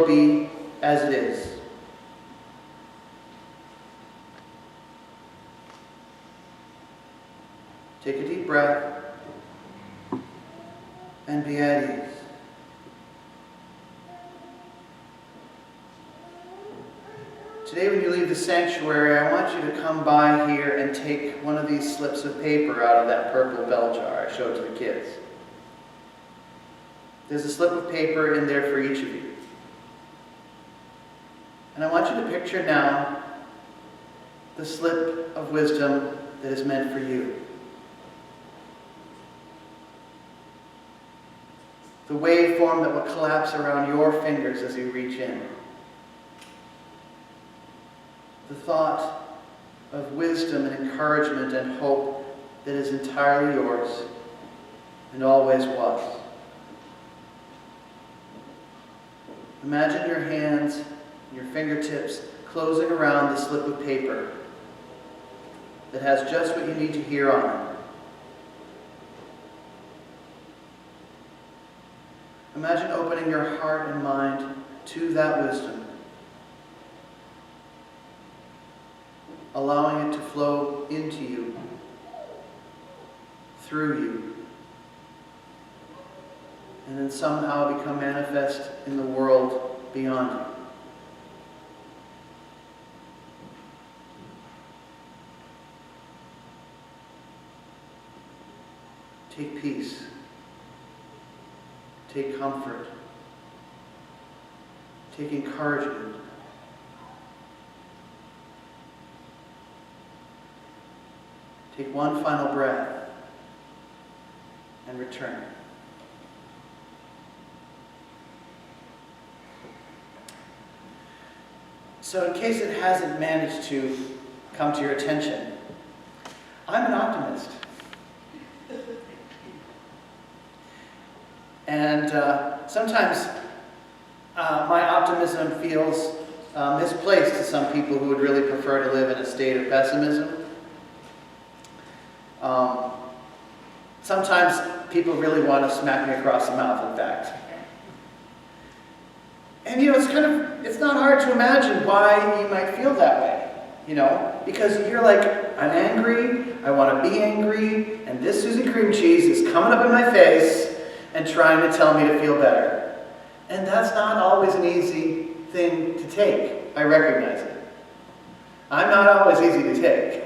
world be as it is. Take a deep breath and be at ease. Today when you leave the sanctuary, I want you to come by here and take one of these slips of paper out of that purple bell jar I showed to the kids. There's a slip of paper in there for each of you. And I want you to picture now the slip of wisdom that is meant for you. The waveform that will collapse around your fingers as you reach in. The thought of wisdom and encouragement and hope that is entirely yours and always was. Imagine your hands, your fingertips closing around the slip of paper that has just what you need to hear on it. Imagine opening your heart and mind to that wisdom, allowing it to flow into you, through you, and then somehow become manifest in the world beyond you. Take peace. Take comfort. Take encouragement. Take one final breath and return. So in case it hasn't managed to come to your attention, I'm an optimist. And sometimes my optimism feels misplaced to some people who would really prefer to live in a state of pessimism. Sometimes people really want to smack me across the mouth, in fact. And it's not hard to imagine why you might feel that way, because you're like, I'm angry, I want to be angry, and this Susie cream cheese is coming up in my face and trying to tell me to feel better. And that's not always an easy thing to take. I recognize it. I'm not always easy to take.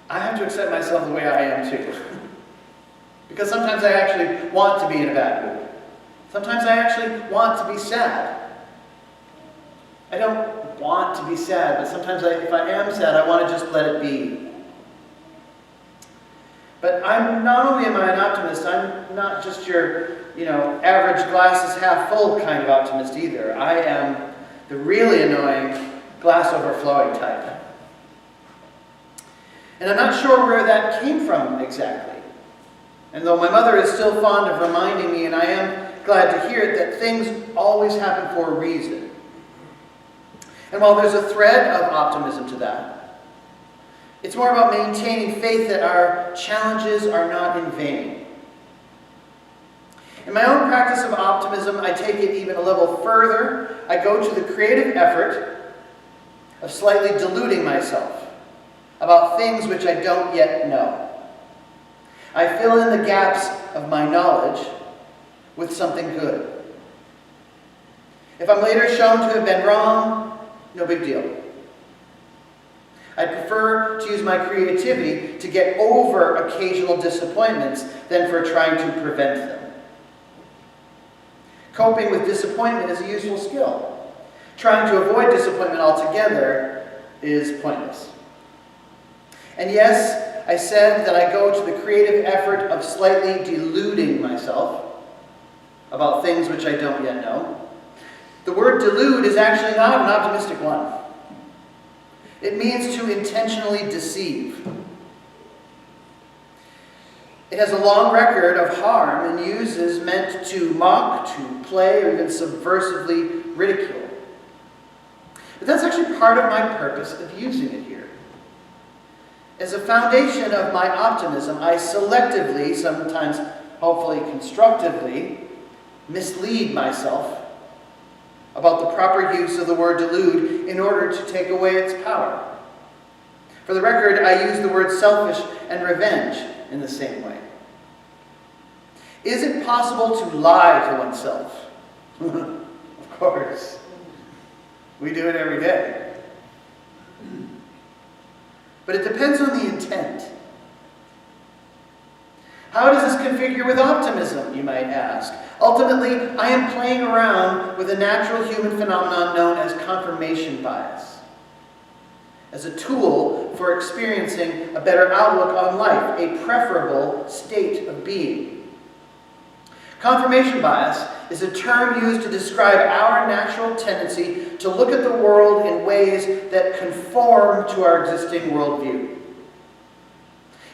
I have to accept myself the way I am too. Because sometimes I actually want to be in a bad mood. Sometimes I actually want to be sad. I don't want to be sad, but sometimes if I am sad, I want to just let it be. But not only am I an optimist, I'm not just your, average glass is half full kind of optimist either. I am the really annoying glass overflowing type. And I'm not sure where that came from exactly. And though my mother is still fond of reminding me, and I am glad to hear it, that things always happen for a reason. And while there's a thread of optimism to that, it's more about maintaining faith that our challenges are not in vain. In my own practice of optimism, I take it even a level further. I go to the creative effort of slightly deluding myself about things which I don't yet know. I fill in the gaps of my knowledge with something good. If I'm later shown to have been wrong, no big deal. I prefer to use my creativity to get over occasional disappointments than for trying to prevent them. Coping with disappointment is a useful skill. Trying to avoid disappointment altogether is pointless. And yes, I said that I go to the creative effort of slightly deluding myself about things which I don't yet know. The word delude is actually not an optimistic one. It means to intentionally deceive. It has a long record of harm and use is meant to mock, to play, or even subversively ridicule. But that's actually part of my purpose of using it here. As a foundation of my optimism, I selectively, sometimes hopefully constructively, mislead myself about the proper use of the word delude in order to take away its power. For the record, I use the word selfish and revenge in the same way. Is it possible to lie to oneself? Of course. We do it every day. But it depends on the intent. How does this configure with optimism, you might ask? Ultimately, I am playing around with a natural human phenomenon known as confirmation bias, as a tool for experiencing a better outlook on life, a preferable state of being. Confirmation bias is a term used to describe our natural tendency to look at the world in ways that conform to our existing worldview.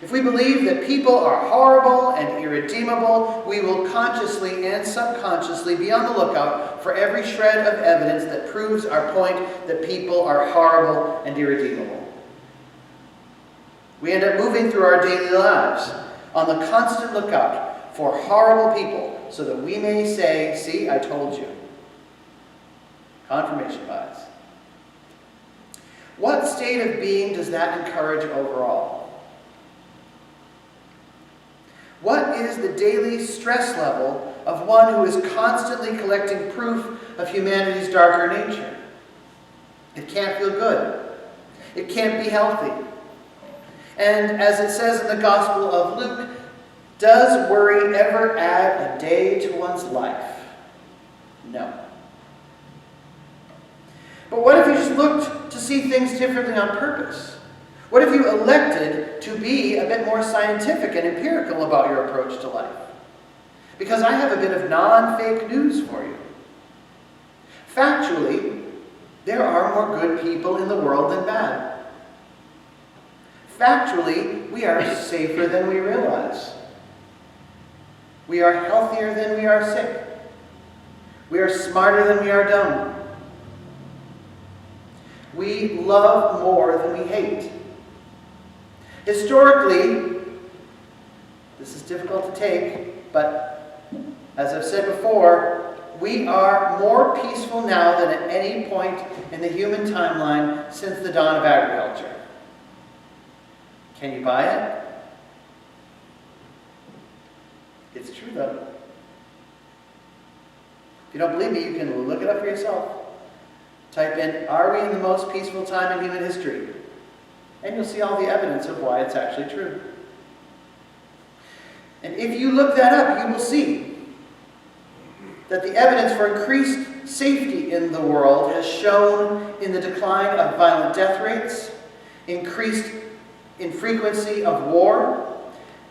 If we believe that people are horrible and irredeemable, we will consciously and subconsciously be on the lookout for every shred of evidence that proves our point that people are horrible and irredeemable. We end up moving through our daily lives on the constant lookout for horrible people so that we may say, "See, I told you." Confirmation bias. What state of being does that encourage overall? What is the daily stress level of one who is constantly collecting proof of humanity's darker nature? It can't feel good. It can't be healthy. And as it says in the Gospel of Luke, does worry ever add a day to one's life? No. But what if you just looked to see things differently on purpose? What if you elected to be a bit more scientific and empirical about your approach to life? Because I have a bit of non-fake news for you. Factually, there are more good people in the world than bad. Factually, we are safer than we realize. We are healthier than we are sick. We are smarter than we are dumb. We love more than we hate. Historically, this is difficult to take, but as I've said before, we are more peaceful now than at any point in the human timeline since the dawn of agriculture. Can you buy it? It's true, though. If you don't believe me, you can look it up for yourself. Type in, "Are we in the most peaceful time in human history?" And you'll see all the evidence of why it's actually true. And if you look that up, you will see that the evidence for increased safety in the world has shown in the decline of violent death rates, increased in frequency of war,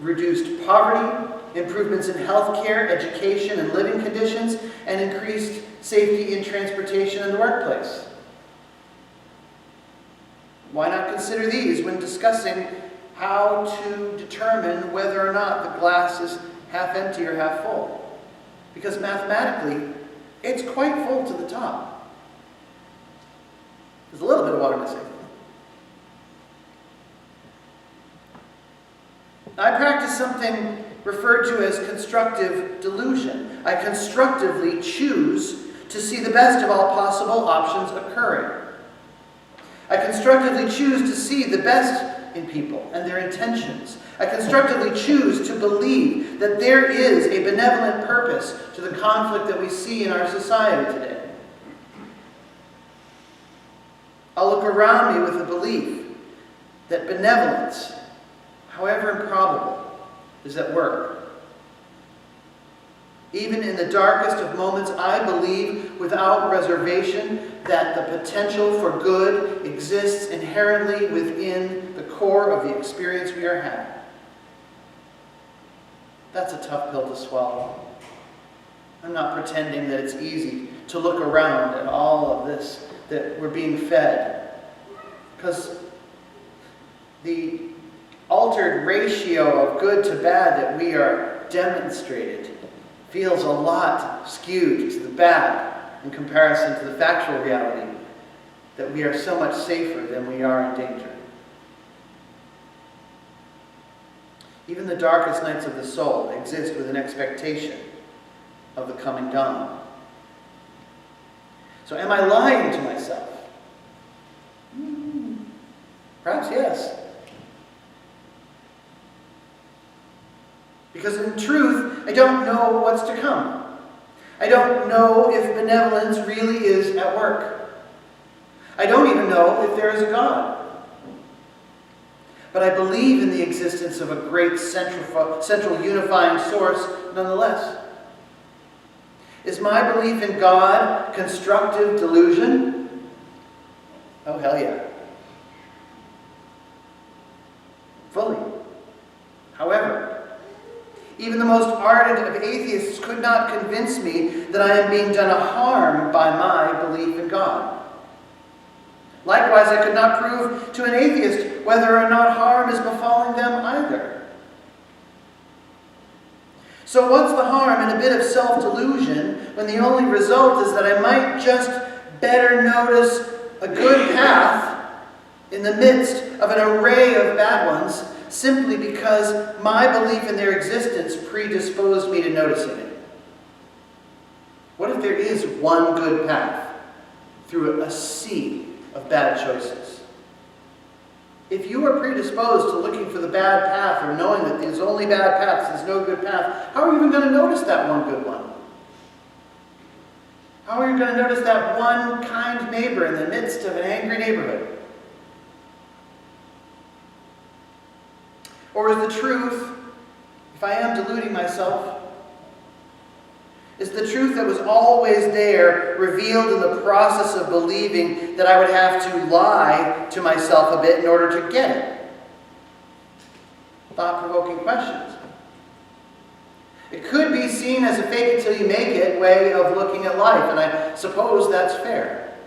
reduced poverty, improvements in healthcare, education, and living conditions, and increased safety in transportation and the workplace. Why not consider these when discussing how to determine whether or not the glass is half empty or half full? Because mathematically, it's quite full to the top. There's a little bit of water missing. I practice something referred to as constructive delusion. I constructively choose to see the best of all possible options occurring. I constructively choose to see the best in people and their intentions. I constructively choose to believe that there is a benevolent purpose to the conflict that we see in our society today. I'll look around me with the belief that benevolence, however improbable, is at work. Even in the darkest of moments, I believe without reservation that the potential for good exists inherently within the core of the experience we are having. That's a tough pill to swallow. I'm not pretending that it's easy to look around at all of this that we're being fed, because the altered ratio of good to bad that we are demonstrated feels a lot skewed to the bad in comparison to the factual reality that we are so much safer than we are in danger. Even the darkest nights of the soul exist with an expectation of the coming dawn. So am I lying to myself? Perhaps yes. Because in truth, I don't know what's to come. I don't know if benevolence really is at work. I don't even know if there is a God. But I believe in the existence of a great central unifying source nonetheless. Is my belief in God constructive delusion? Oh, hell yeah. Fully. However, even the most ardent of atheists could not convince me that I am being done a harm by my belief in God. Likewise, I could not prove to an atheist whether or not harm is befalling them either. So what's the harm in a bit of self-delusion when the only result is that I might just better notice a good path in the midst of an array of bad ones simply because my belief in their existence predisposed me to noticing it? What if there is one good path through a sea of bad choices? If you are predisposed to looking for the bad path or knowing that there's only bad paths, there's no good path, how are you even going to notice that one good one? How are you going to notice that one kind neighbor in the midst of an angry neighborhood? Or is the truth, if I am deluding myself, is the truth that was always there revealed in the process of believing that I would have to lie to myself a bit in order to get it? Thought-provoking questions. It could be seen as a fake it till you make it way of looking at life, and I suppose that's fair.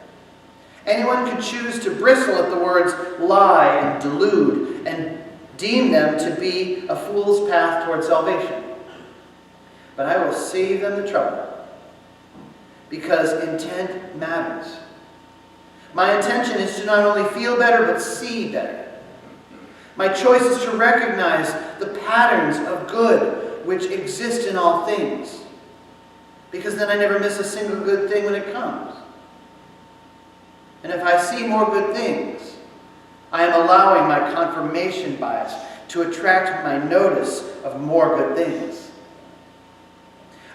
Anyone could choose to bristle at the words lie and delude and deem them to be a fool's path toward salvation. But I will save them the trouble, because intent matters. My intention is to not only feel better, but see better. My choice is to recognize the patterns of good which exist in all things, because then I never miss a single good thing when it comes. And if I see more good things, I am allowing my confirmation bias to attract my notice of more good things.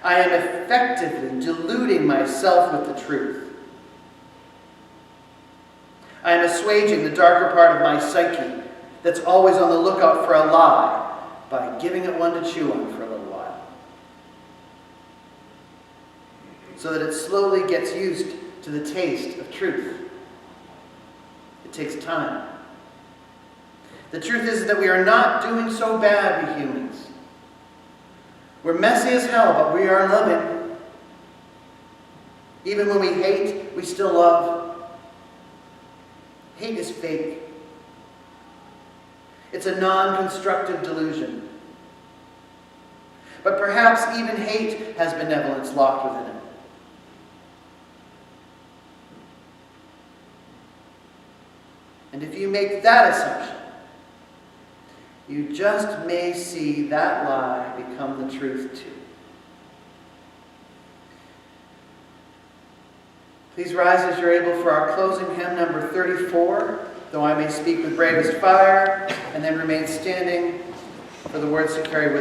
I am effectively deluding myself with the truth. I am assuaging the darker part of my psyche that's always on the lookout for a lie by giving it one to chew on for a little while, so that it slowly gets used to the taste of truth. It takes time. The truth is that we are not doing so bad, we humans. We're messy as hell, but we are loving. Even when we hate, we still love. Hate is fake. It's a non-constructive delusion. But perhaps even hate has benevolence locked within it. And if you make that assumption, you just may see that lie become the truth too. Please rise as you're able for our closing hymn, number 34, Though I May Speak with Bravest Fire, and then remain standing for the words to carry with